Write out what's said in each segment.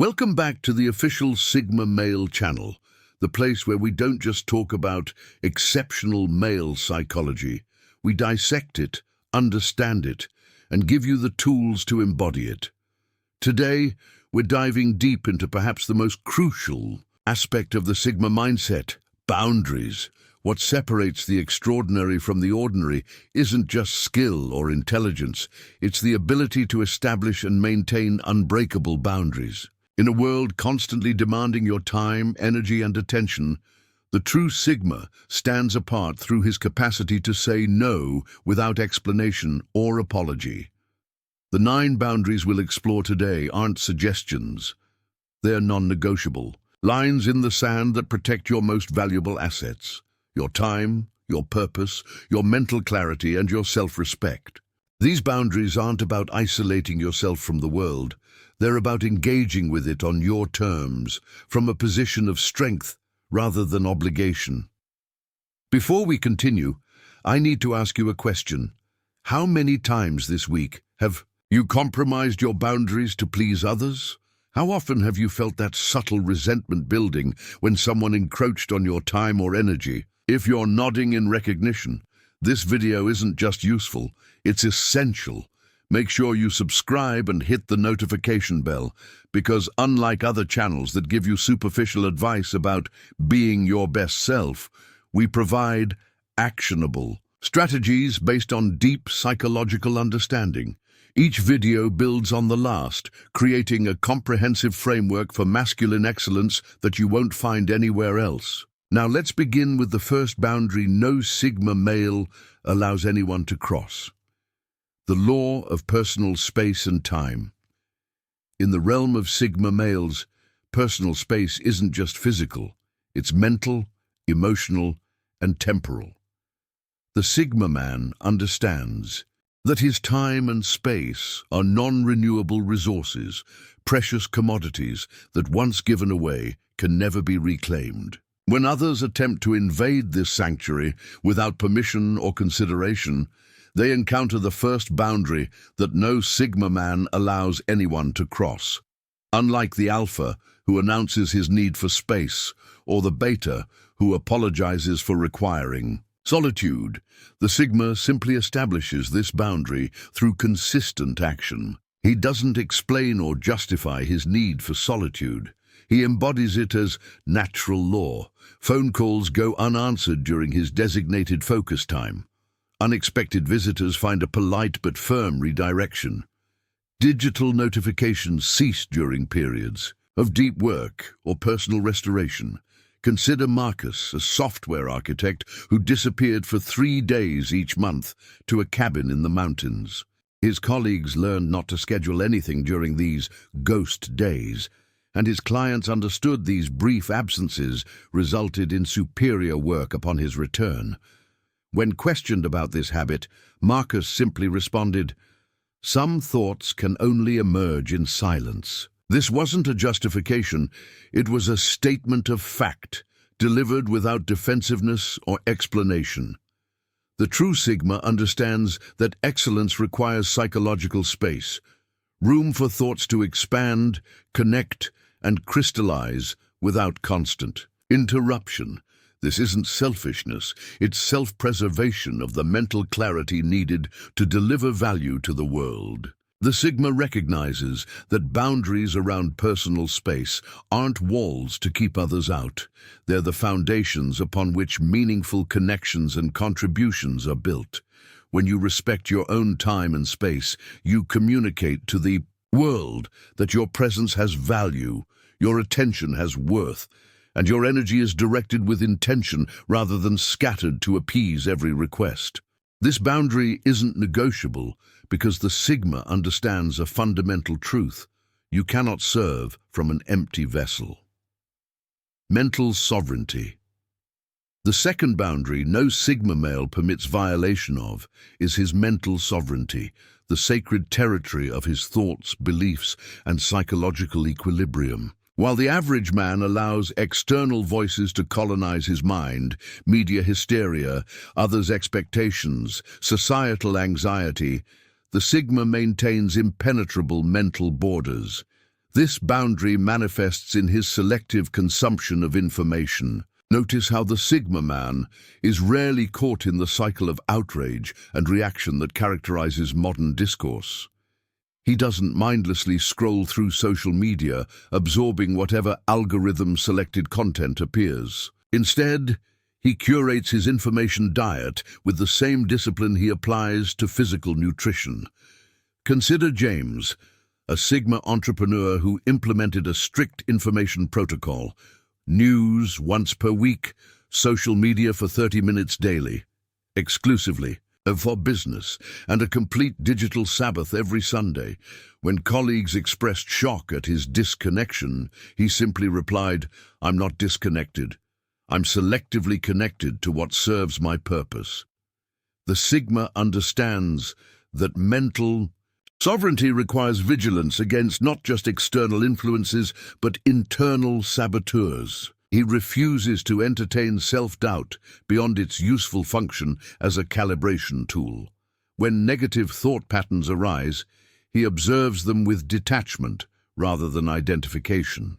Welcome back to the official Sigma Male channel, the place where we don't just talk about exceptional male psychology. We dissect it, understand it, and give you the tools to embody it. Today, we're diving deep into perhaps the most crucial aspect of the Sigma mindset: boundaries. What separates the extraordinary from the ordinary isn't just skill or intelligence, it's the ability to establish and maintain unbreakable boundaries. In a world constantly demanding your time, energy, and attention, the true Sigma stands apart through his capacity to say no without explanation or apology. The 9 boundaries we'll explore today aren't suggestions. They're non-negotiable, lines in the sand that protect your most valuable assets: your time, your purpose, your mental clarity, and your self-respect. These boundaries aren't about isolating yourself from the world. They're about engaging with it on your terms, from a position of strength rather than obligation. Before we continue, I need to ask you a question. How many times this week have you compromised your boundaries to please others? How often have you felt that subtle resentment building when someone encroached on your time or energy? If you're nodding in recognition, this video isn't just useful, it's essential. Make sure you subscribe and hit the notification bell, because unlike other channels that give you superficial advice about being your best self, we provide actionable strategies based on deep psychological understanding. Each video builds on the last, creating a comprehensive framework for masculine excellence that you won't find anywhere else. Now let's begin with the first boundary no Sigma male allows anyone to cross: the law of personal space and time. In the realm of Sigma males, personal space isn't just physical, it's mental, emotional, and temporal. The Sigma man understands that his time and space are non-renewable resources, precious commodities that once given away can never be reclaimed. When others attempt to invade this sanctuary without permission or consideration, they encounter the first boundary that no Sigma man allows anyone to cross. Unlike the Alpha, who announces his need for space, or the Beta, who apologizes for requiring solitude, the Sigma simply establishes this boundary through consistent action. He doesn't explain or justify his need for solitude. He embodies it as natural law. Phone calls go unanswered during his designated focus time. Unexpected visitors find a polite but firm redirection. Digital notifications cease during periods of deep work or personal restoration. Consider Marcus, a software architect who disappeared for 3 days each month to a cabin in the mountains. His colleagues learned not to schedule anything during these ghost days, and his clients understood these brief absences resulted in superior work upon his return. When questioned about this habit, Marcus simply responded, "Some thoughts can only emerge in silence." This wasn't a justification, it was a statement of fact, delivered without defensiveness or explanation. The true Sigma understands that excellence requires psychological space, room for thoughts to expand, connect, and crystallize without constant interruption. This isn't selfishness, it's self-preservation of the mental clarity needed to deliver value to the world. The Sigma recognizes that boundaries around personal space aren't walls to keep others out. They're the foundations upon which meaningful connections and contributions are built. When you respect your own time and space, you communicate to the world that your presence has value, your attention has worth, and your energy is directed with intention rather than scattered to appease every request. This boundary isn't negotiable because the Sigma understands a fundamental truth: you cannot serve from an empty vessel. Mental sovereignty. The second boundary no Sigma male permits violation of is his mental sovereignty, the sacred territory of his thoughts, beliefs, and psychological equilibrium. While the average man allows external voices to colonize his mind, media hysteria, others' expectations, societal anxiety, the Sigma maintains impenetrable mental borders. This boundary manifests in his selective consumption of information. Notice how the Sigma man is rarely caught in the cycle of outrage and reaction that characterizes modern discourse. He doesn't mindlessly scroll through social media, absorbing whatever algorithm-selected content appears. Instead, he curates his information diet with the same discipline he applies to physical nutrition. Consider James, a Sigma entrepreneur who implemented a strict information protocol: news once per week, social media for 30 minutes daily, exclusively for business, and a complete digital Sabbath every Sunday. When colleagues expressed shock at his disconnection, he simply replied, "I'm not disconnected. I'm selectively connected to what serves my purpose." The Sigma understands that mental sovereignty requires vigilance against not just external influences, but internal saboteurs. He refuses to entertain self-doubt beyond its useful function as a calibration tool. When negative thought patterns arise, he observes them with detachment rather than identification.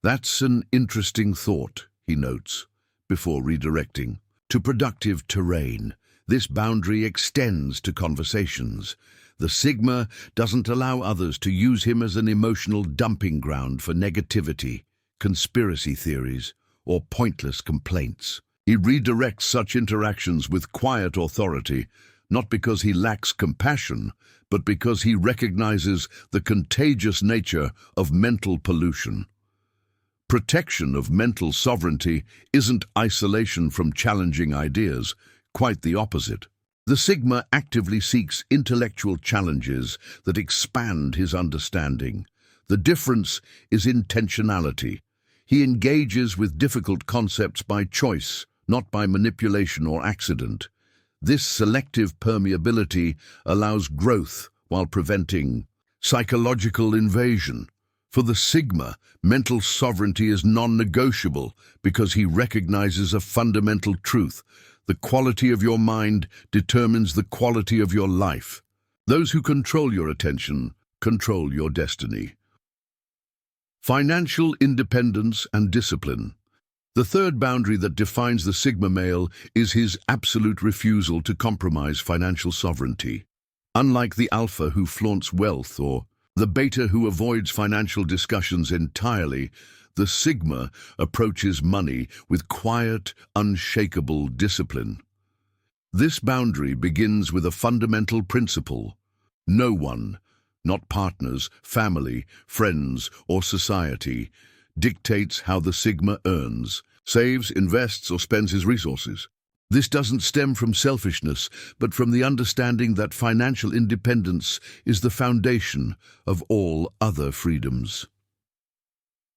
"That's an interesting thought," he notes, before redirecting to productive terrain. This boundary extends to conversations. The Sigma doesn't allow others to use him as an emotional dumping ground for negativity, conspiracy theories, or pointless complaints. He redirects such interactions with quiet authority, not because he lacks compassion, but because he recognizes the contagious nature of mental pollution. Protection of mental sovereignty isn't isolation from challenging ideas, quite the opposite. The Sigma actively seeks intellectual challenges that expand his understanding. The difference is intentionality. He engages with difficult concepts by choice, not by manipulation or accident. This selective permeability allows growth while preventing psychological invasion. For the Sigma, mental sovereignty is non-negotiable because he recognizes a fundamental truth: the quality of your mind determines the quality of your life. Those who control your attention control your destiny. Financial independence and discipline. The third boundary that defines the Sigma male is his absolute refusal to compromise financial sovereignty. Unlike the Alpha who flaunts wealth or the Beta who avoids financial discussions entirely, the Sigma approaches money with quiet, unshakable discipline. This boundary begins with a fundamental principle: no one, not partners, family, friends, or society, dictates how the Sigma earns, saves, invests, or spends his resources. This doesn't stem from selfishness, but from the understanding that financial independence is the foundation of all other freedoms.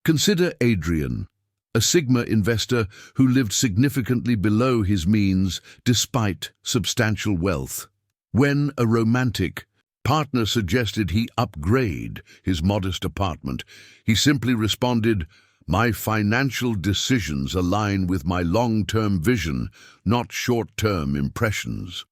Consider Adrian, a Sigma investor who lived significantly below his means despite substantial wealth. When a romantic partner suggested he upgrade his modest apartment, he simply responded, "My financial decisions align with my long-term vision, not short-term impressions."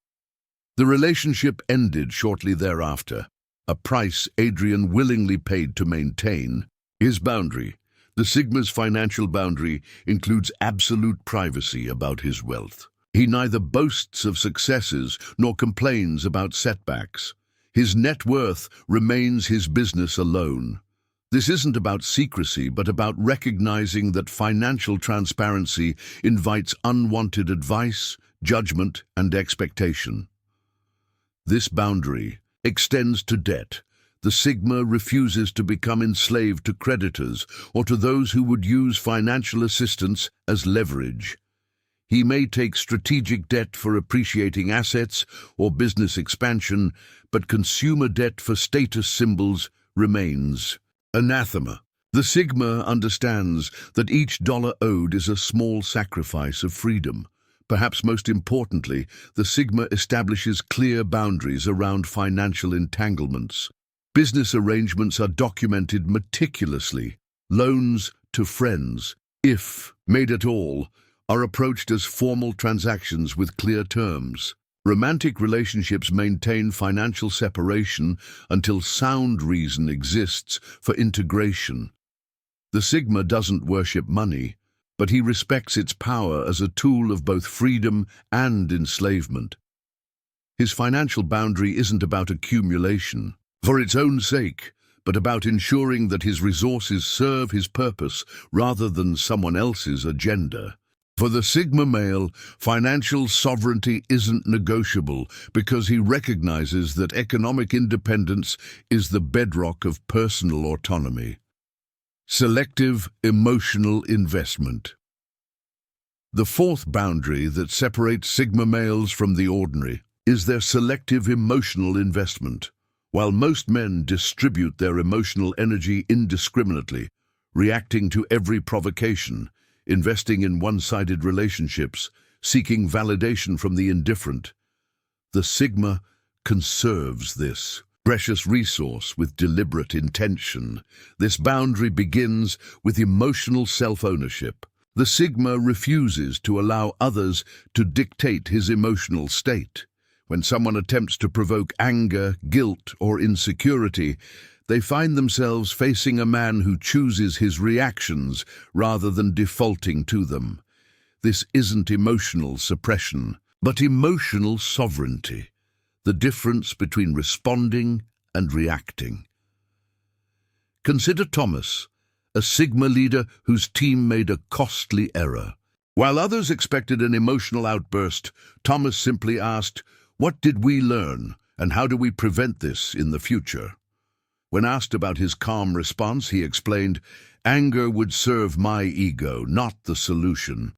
The relationship ended shortly thereafter, a price Adrian willingly paid to maintain his boundary. The Sigma's financial boundary includes absolute privacy about his wealth. He neither boasts of successes nor complains about setbacks. His net worth remains his business alone. This isn't about secrecy, but about recognizing that financial transparency invites unwanted advice, judgment, and expectation. This boundary extends to debt. The Sigma refuses to become enslaved to creditors or to those who would use financial assistance as leverage. He may take strategic debt for appreciating assets or business expansion, but consumer debt for status symbols remains anathema. The Sigma understands that each dollar owed is a small sacrifice of freedom. Perhaps most importantly, the Sigma establishes clear boundaries around financial entanglements. Business arrangements are documented meticulously. Loans to friends, if made at all, are approached as formal transactions with clear terms. Romantic relationships maintain financial separation until sound reason exists for integration. The Sigma doesn't worship money, but he respects its power as a tool of both freedom and enslavement. His financial boundary isn't about accumulation for its own sake, but about ensuring that his resources serve his purpose rather than someone else's agenda. For the Sigma male, financial sovereignty isn't negotiable because he recognizes that economic independence is the bedrock of personal autonomy. Selective emotional investment. The fourth boundary that separates Sigma males from the ordinary is their selective emotional investment. While most men distribute their emotional energy indiscriminately, reacting to every provocation, investing in one-sided relationships, seeking validation from the indifferent, the Sigma conserves this precious resource with deliberate intention. This boundary begins with emotional self-ownership. The Sigma refuses to allow others to dictate his emotional state. When someone attempts to provoke anger, guilt, or insecurity, they find themselves facing a man who chooses his reactions rather than defaulting to them. This isn't emotional suppression, but emotional sovereignty, the difference between responding and reacting. Consider Thomas, a Sigma leader whose team made a costly error. While others expected an emotional outburst, Thomas simply asked, "What did we learn, and how do we prevent this in the future?" When asked about his calm response, he explained, "Anger would serve my ego, not the solution.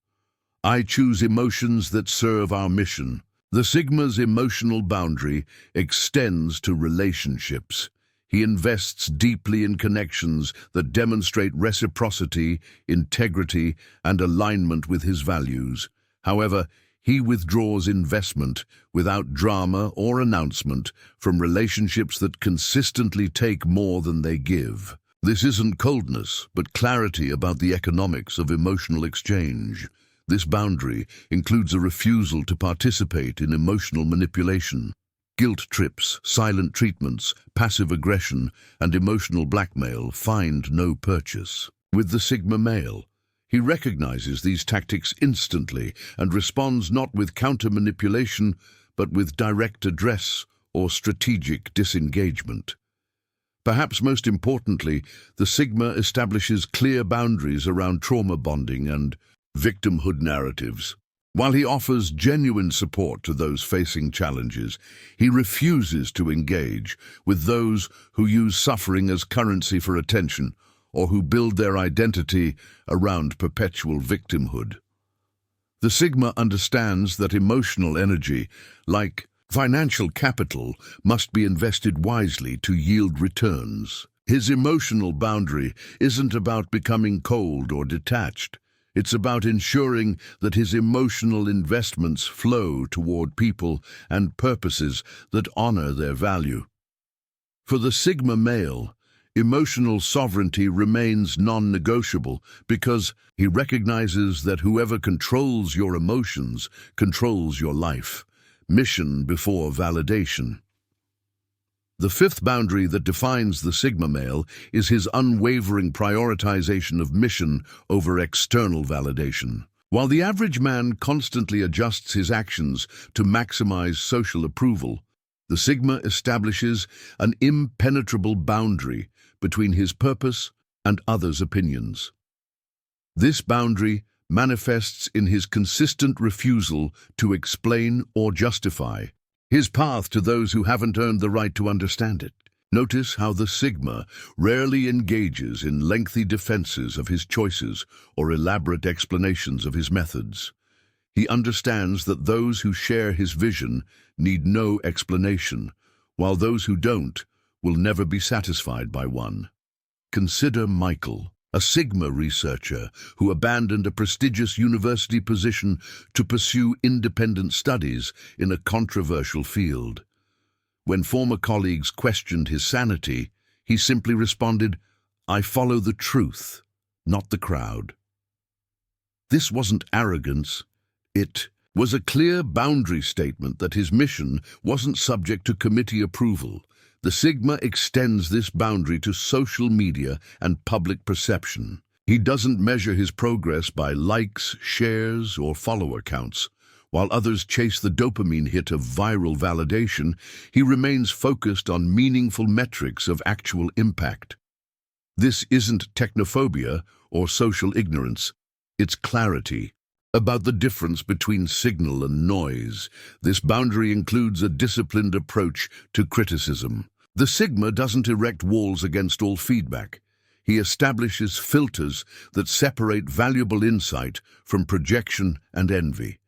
I choose emotions that serve our mission." The Sigma's emotional boundary extends to relationships. He invests deeply in connections that demonstrate reciprocity, integrity, and alignment with his values. However, he withdraws investment without drama or announcement from relationships that consistently take more than they give. This isn't coldness, but clarity about the economics of emotional exchange. This boundary includes a refusal to participate in emotional manipulation. Guilt trips, silent treatments, passive aggression, and emotional blackmail find no purchase. With the Sigma male, he recognizes these tactics instantly and responds not with counter-manipulation, but with direct address or strategic disengagement. Perhaps most importantly, the Sigma establishes clear boundaries around trauma bonding and victimhood narratives. While he offers genuine support to those facing challenges, he refuses to engage with those who use suffering as currency for attention or who build their identity around perpetual victimhood. The Sigma understands that emotional energy, like financial capital, must be invested wisely to yield returns. His emotional boundary isn't about becoming cold or detached. It's about ensuring that his emotional investments flow toward people and purposes that honor their value. For the Sigma male, emotional sovereignty remains non-negotiable because he recognizes that whoever controls your emotions controls your life. Mission before validation. The fifth boundary that defines the Sigma male is his unwavering prioritization of mission over external validation. While the average man constantly adjusts his actions to maximize social approval, the Sigma establishes an impenetrable boundary between his purpose and others' opinions. This boundary manifests in his consistent refusal to explain or justify his path to those who haven't earned the right to understand it. Notice how the Sigma rarely engages in lengthy defenses of his choices or elaborate explanations of his methods. He understands that those who share his vision need no explanation, while those who don't will never be satisfied by one. Consider Michael, a Sigma researcher who abandoned a prestigious university position to pursue independent studies in a controversial field. When former colleagues questioned his sanity, he simply responded, "I follow the truth, not the crowd." This wasn't arrogance, it was a clear boundary statement that his mission wasn't subject to committee approval. The Sigma extends this boundary to social media and public perception. He doesn't measure his progress by likes, shares, or follower counts. While others chase the dopamine hit of viral validation, he remains focused on meaningful metrics of actual impact. This isn't technophobia or social ignorance, it's clarity about the difference between signal and noise. This boundary includes a disciplined approach to criticism. The Sigma doesn't erect walls against all feedback. He establishes filters that separate valuable insight from projection and envy.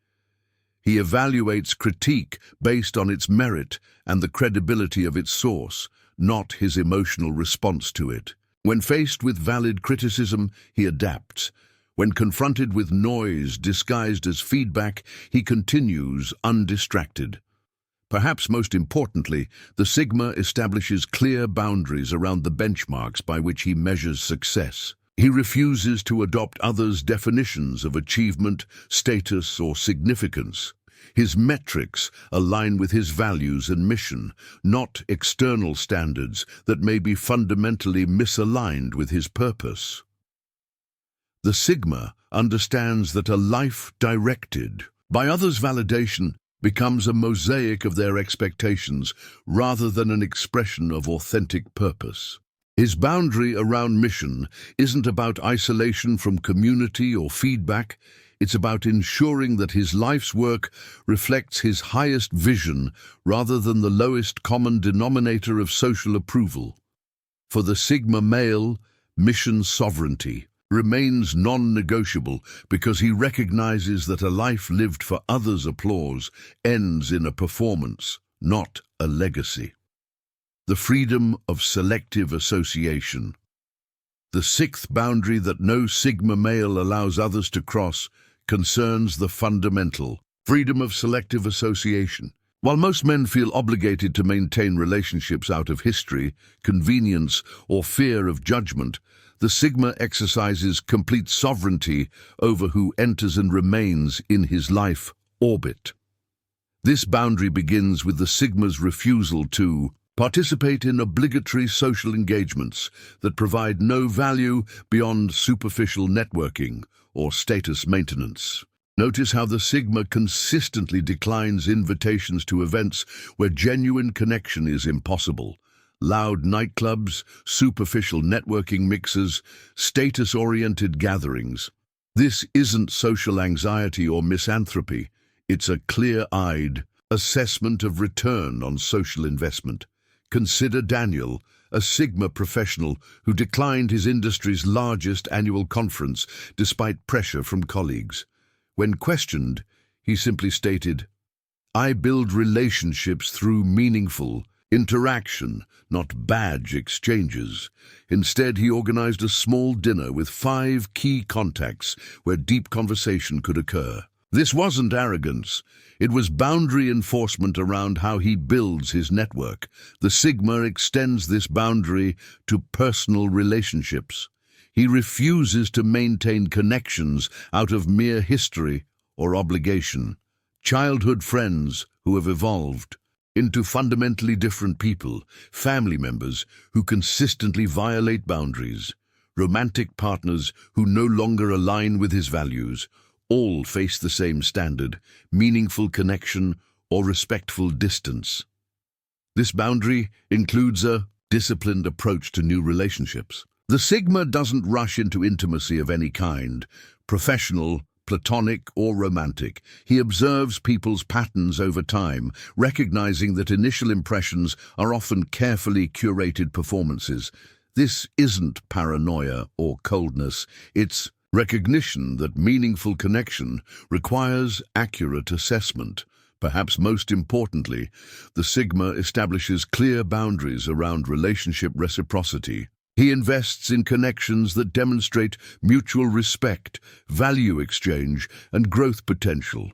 He evaluates critique based on its merit and the credibility of its source, not his emotional response to it. When faced with valid criticism, he adapts. When confronted with noise disguised as feedback, he continues undistracted. Perhaps most importantly, the Sigma establishes clear boundaries around the benchmarks by which he measures success. He refuses to adopt others' definitions of achievement, status, or significance. His metrics align with his values and mission, not external standards that may be fundamentally misaligned with his purpose. The Sigma understands that a life directed by others' validation becomes a mosaic of their expectations rather than an expression of authentic purpose. His boundary around mission isn't about isolation from community or feedback. It's about ensuring that his life's work reflects his highest vision rather than the lowest common denominator of social approval. For the Sigma male, mission sovereignty remains non-negotiable because he recognizes that a life lived for others' applause ends in a performance, not a legacy. The freedom of selective association. The sixth boundary that no Sigma male allows others to cross concerns the fundamental freedom of selective association. While most men feel obligated to maintain relationships out of history, convenience, or fear of judgment, the Sigma exercises complete sovereignty over who enters and remains in his life orbit. This boundary begins with the Sigma's refusal to participate in obligatory social engagements that provide no value beyond superficial networking or status maintenance. Notice how the Sigma consistently declines invitations to events where genuine connection is impossible. Loud nightclubs, superficial networking mixes, status-oriented gatherings. This isn't social anxiety or misanthropy. It's a clear-eyed assessment of return on social investment. Consider Daniel, a Sigma professional who declined his industry's largest annual conference despite pressure from colleagues. When questioned, he simply stated, "I build relationships through meaningful interaction, not badge exchanges." Instead, he organized a small dinner with 5 key contacts where deep conversation could occur. This wasn't arrogance. It was boundary enforcement around how he builds his network. The Sigma extends this boundary to personal relationships. He refuses to maintain connections out of mere history or obligation. Childhood friends who have evolved into fundamentally different people, family members who consistently violate boundaries, romantic partners who no longer align with his values, all face the same standard: meaningful connection or respectful distance. This boundary includes a disciplined approach to new relationships. The Sigma doesn't rush into intimacy of any kind, professional, platonic, or romantic. He observes people's patterns over time, recognizing that initial impressions are often carefully curated performances. This isn't paranoia or coldness. It's recognition that meaningful connection requires accurate assessment. Perhaps most importantly, the Sigma establishes clear boundaries around relationship reciprocity. He invests in connections that demonstrate mutual respect, value exchange, and growth potential.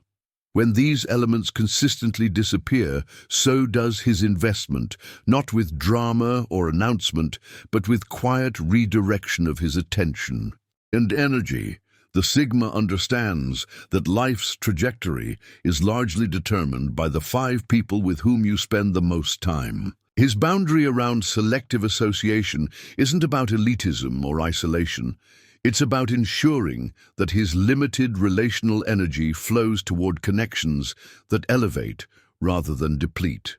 When these elements consistently disappear, so does his investment, not with drama or announcement, but with quiet redirection of his attention and energy. The Sigma understands that life's trajectory is largely determined by the 5 people with whom you spend the most time. His boundary around selective association isn't about elitism or isolation. It's about ensuring that his limited relational energy flows toward connections that elevate rather than deplete.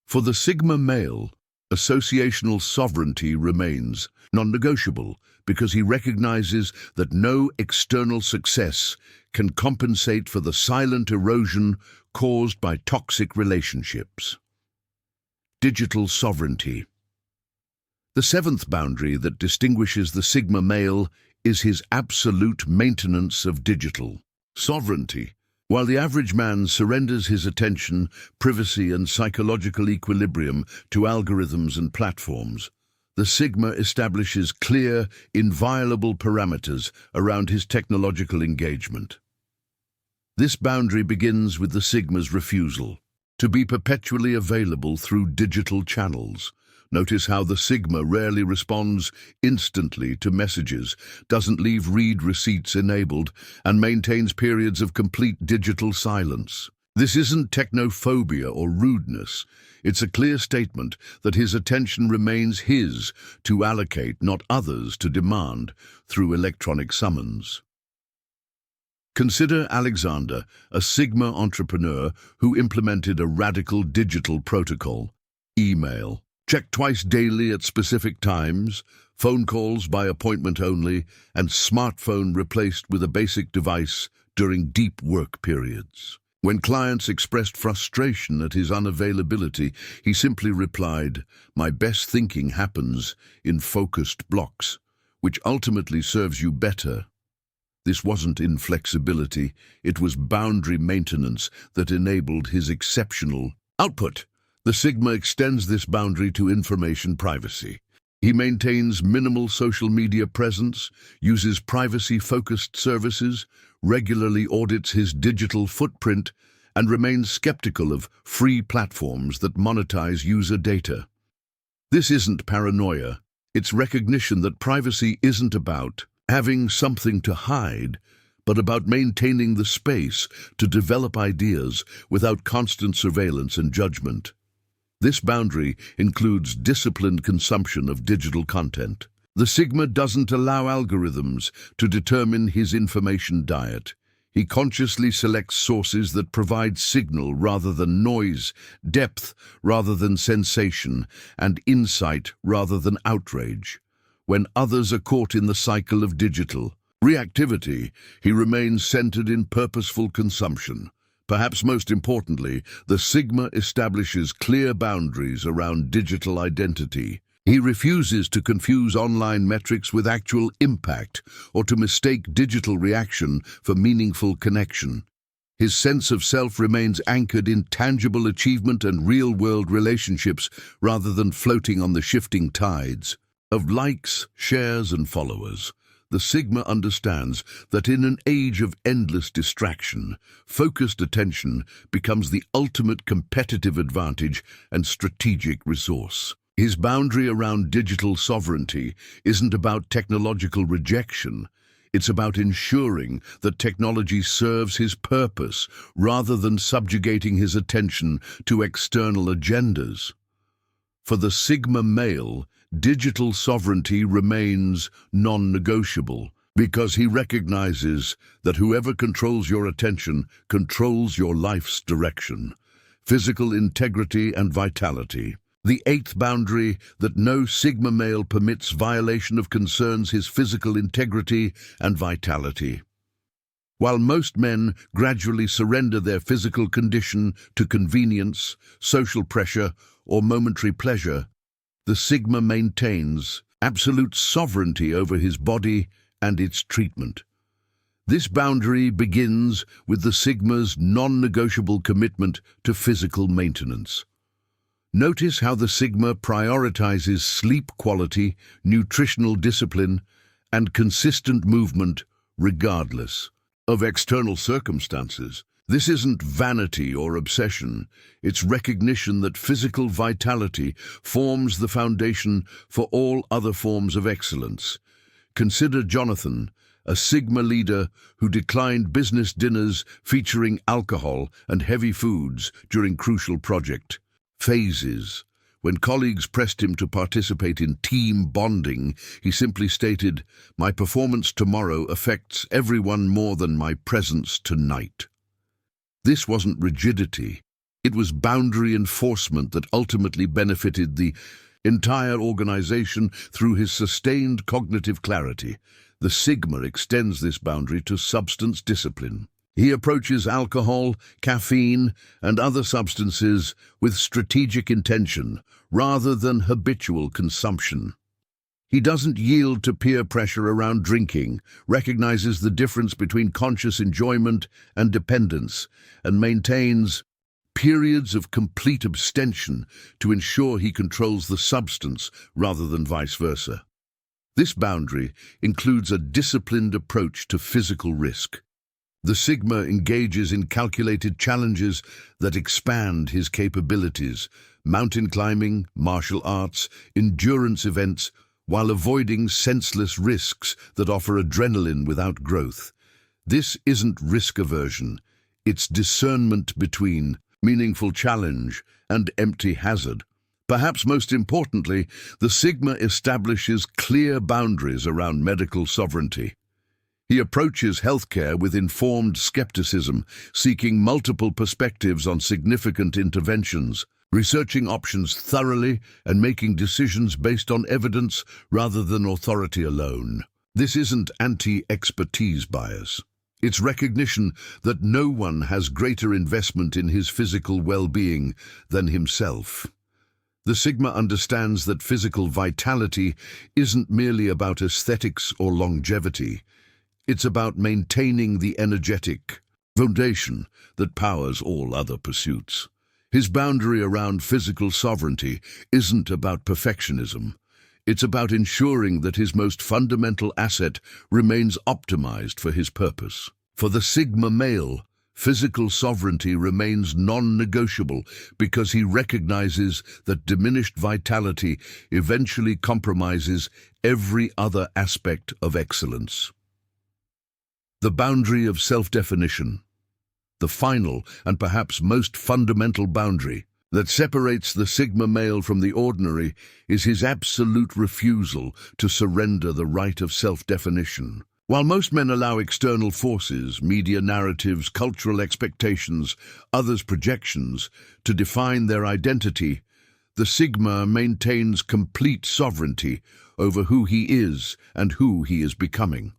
For the Sigma male, associational sovereignty remains non-negotiable because he recognizes that no external success can compensate for the silent erosion caused by toxic relationships. Digital sovereignty. The 7th boundary that distinguishes the Sigma male is his absolute maintenance of digital sovereignty. While the average man surrenders his attention, privacy, and psychological equilibrium to algorithms and platforms, the Sigma establishes clear, inviolable parameters around his technological engagement. This boundary begins with the Sigma's refusal to be perpetually available through digital channels. Notice how the Sigma rarely responds instantly to messages, doesn't leave read receipts enabled, and maintains periods of complete digital silence. This isn't technophobia or rudeness. It's a clear statement that his attention remains his to allocate, not others to demand, through electronic summons. Consider Alexander, a Sigma entrepreneur who implemented a radical digital protocol: email, checked twice daily at specific times, phone calls by appointment only, and smartphone replaced with a basic device during deep work periods. When clients expressed frustration at his unavailability, he simply replied, "My best thinking happens in focused blocks, which ultimately serves you better." This wasn't inflexibility, it was boundary maintenance that enabled his exceptional output. The Sigma extends this boundary to information privacy. He maintains minimal social media presence, uses privacy-focused services, regularly audits his digital footprint, and remains skeptical of free platforms that monetize user data. This isn't paranoia. It's recognition that privacy isn't about having something to hide, but about maintaining the space to develop ideas without constant surveillance and judgment. This boundary includes disciplined consumption of digital content. The Sigma doesn't allow algorithms to determine his information diet. He consciously selects sources that provide signal rather than noise, depth rather than sensation, and insight rather than outrage. When others are caught in the cycle of digital reactivity, he remains centered in purposeful consumption. Perhaps most importantly, the Sigma establishes clear boundaries around digital identity. He refuses to confuse online metrics with actual impact or to mistake digital reaction for meaningful connection. His sense of self remains anchored in tangible achievement and real-world relationships rather than floating on the shifting tides of likes, shares, and followers. The Sigma understands that in an age of endless distraction, focused attention becomes the ultimate competitive advantage and strategic resource. His boundary around digital sovereignty isn't about technological rejection. It's about ensuring that technology serves his purpose rather than subjugating his attention to external agendas. For the Sigma male, digital sovereignty remains non-negotiable because he recognizes that whoever controls your attention controls your life's direction, physical integrity and vitality. The 8th boundary that no Sigma male permits violation of concerns his physical integrity and vitality. While most men gradually surrender their physical condition to convenience, social pressure, or momentary pleasure, the Sigma maintains absolute sovereignty over his body and its treatment. This boundary begins with the Sigma's non-negotiable commitment to physical maintenance. Notice how the Sigma prioritizes sleep quality, nutritional discipline, and consistent movement regardless of external circumstances. This isn't vanity or obsession. It's recognition that physical vitality forms the foundation for all other forms of excellence. Consider Jonathan, a Sigma leader who declined business dinners featuring alcohol and heavy foods during crucial project phases. When colleagues pressed him to participate in team bonding, he simply stated, "My performance tomorrow affects everyone more than my presence tonight." This wasn't rigidity. It was boundary enforcement that ultimately benefited the entire organization through his sustained cognitive clarity. The Sigma extends this boundary to substance discipline. He approaches alcohol, caffeine, and other substances with strategic intention, rather than habitual consumption. He doesn't yield to peer pressure around drinking, recognizes the difference between conscious enjoyment and dependence, and maintains periods of complete abstention to ensure he controls the substance rather than vice versa. This boundary includes a disciplined approach to physical risk. The Sigma engages in calculated challenges that expand his capabilities, mountain climbing, martial arts, endurance events, while avoiding senseless risks that offer adrenaline without growth. This isn't risk aversion, it's discernment between meaningful challenge and empty hazard. Perhaps most importantly, the Sigma establishes clear boundaries around medical sovereignty. He approaches healthcare with informed skepticism, seeking multiple perspectives on significant interventions, researching options thoroughly and making decisions based on evidence rather than authority alone. This isn't anti-expertise bias. It's recognition that no one has greater investment in his physical well-being than himself. The Sigma understands that physical vitality isn't merely about aesthetics or longevity. It's about maintaining the energetic foundation that powers all other pursuits. His boundary around physical sovereignty isn't about perfectionism. It's about ensuring that his most fundamental asset remains optimized for his purpose. For the Sigma male, physical sovereignty remains non-negotiable because he recognizes that diminished vitality eventually compromises every other aspect of excellence. The boundary of self-definition, the final and perhaps most fundamental boundary that separates the Sigma male from the ordinary, is his absolute refusal to surrender the right of self-definition. While most men allow external forces, media narratives, cultural expectations, others' projections, to define their identity, the Sigma maintains complete sovereignty over who he is and who he is becoming.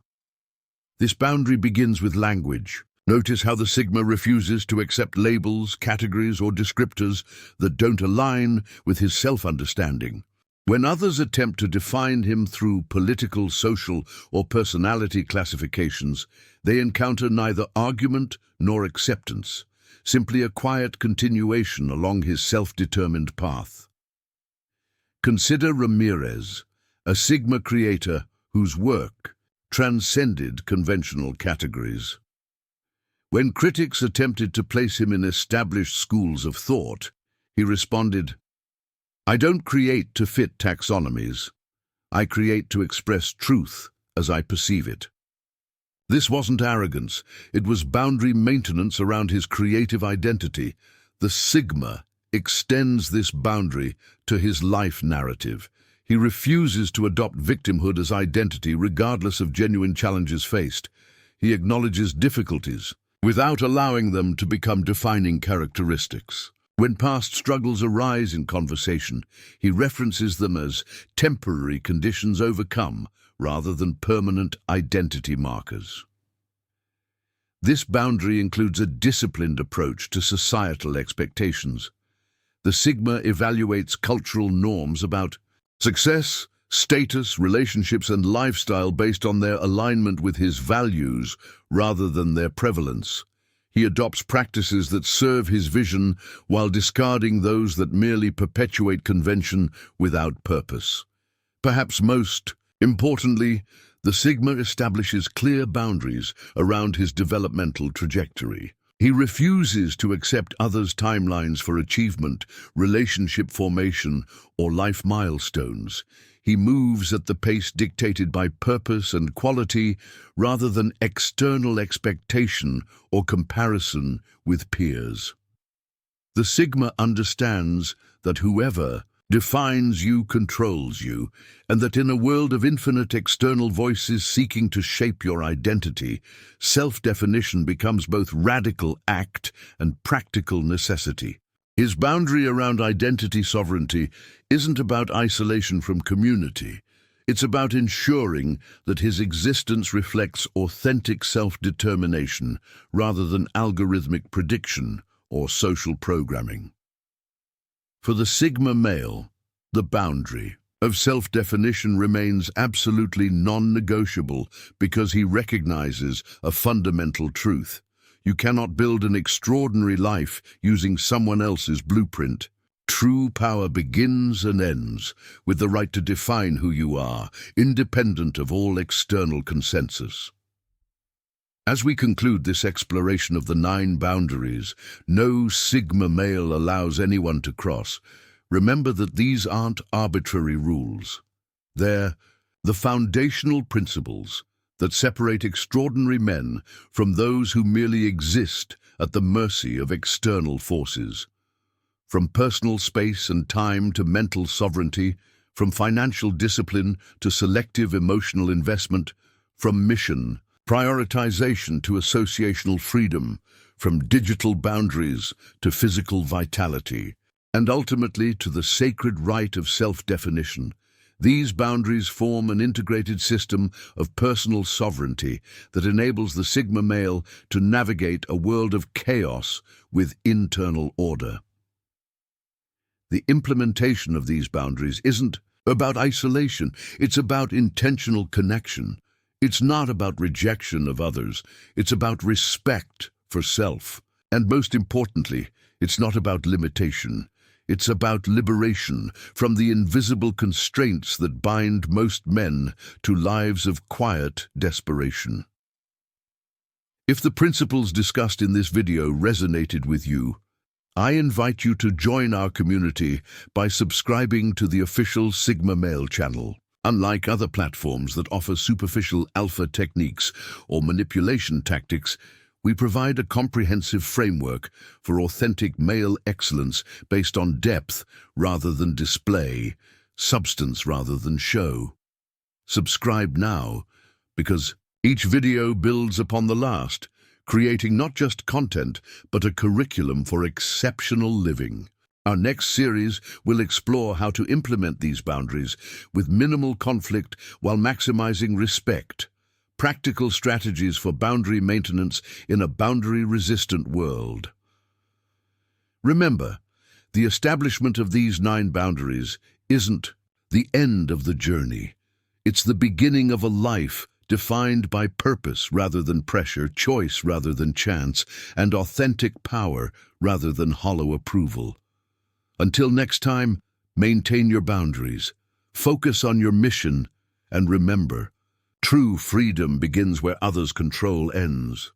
This boundary begins with language. Notice how the Sigma refuses to accept labels, categories, or descriptors that don't align with his self-understanding. When others attempt to define him through political, social, or personality classifications, they encounter neither argument nor acceptance, simply a quiet continuation along his self-determined path. Consider Ramirez, a Sigma creator whose work transcended conventional categories. When critics attempted to place him in established schools of thought, he responded, "I don't create to fit taxonomies. I create to express truth as I perceive it." This wasn't arrogance, it was boundary maintenance around his creative identity. The Sigma extends this boundary to his life narrative. He refuses to adopt victimhood as identity regardless of genuine challenges faced. He acknowledges difficulties without allowing them to become defining characteristics. When past struggles arise in conversation, he references them as temporary conditions overcome rather than permanent identity markers. This boundary includes a disciplined approach to societal expectations. The Sigma evaluates cultural norms about success, status, relationships, and lifestyle based on their alignment with his values rather than their prevalence. He adopts practices that serve his vision while discarding those that merely perpetuate convention without purpose. Perhaps most importantly, the Sigma establishes clear boundaries around his developmental trajectory. He refuses to accept others' timelines for achievement, relationship formation, or life milestones. He moves at the pace dictated by purpose and quality rather than external expectation or comparison with peers. The Sigma understands that whoever defines you controls you, and that in a world of infinite external voices seeking to shape your identity, self-definition becomes both radical act and practical necessity. His boundary around identity sovereignty isn't about isolation from community. It's about ensuring that his existence reflects authentic self-determination rather than algorithmic prediction or social programming. For the Sigma male, the boundary of self-definition remains absolutely non-negotiable because he recognizes a fundamental truth. You cannot build an extraordinary life using someone else's blueprint. True power begins and ends with the right to define who you are, independent of all external consensus. As we conclude this exploration of the 9 boundaries no Sigma male allows anyone to cross, remember that these aren't arbitrary rules. They're the foundational principles that separate extraordinary men from those who merely exist at the mercy of external forces. From personal space and time to mental sovereignty, from financial discipline to selective emotional investment, from mission prioritization to associational freedom, from digital boundaries to physical vitality, and ultimately to the sacred right of self-definition. These boundaries form an integrated system of personal sovereignty that enables the Sigma male to navigate a world of chaos with internal order. The implementation of these boundaries isn't about isolation, it's about intentional connection. It's not about rejection of others, it's about respect for self. And most importantly, it's not about limitation. It's about liberation from the invisible constraints that bind most men to lives of quiet desperation. If the principles discussed in this video resonated with you, I invite you to join our community by subscribing to the official Sigma Male channel. Unlike other platforms that offer superficial alpha techniques or manipulation tactics, we provide a comprehensive framework for authentic male excellence based on depth rather than display, substance rather than show. Subscribe now, because each video builds upon the last, creating not just content, but a curriculum for exceptional living. Our next series will explore how to implement these boundaries with minimal conflict while maximizing respect. Practical strategies for boundary maintenance in a boundary-resistant world. Remember, the establishment of these 9 boundaries isn't the end of the journey. It's the beginning of a life defined by purpose rather than pressure, choice rather than chance, and authentic power rather than hollow approval. Until next time, maintain your boundaries, focus on your mission, and remember, true freedom begins where others' control ends.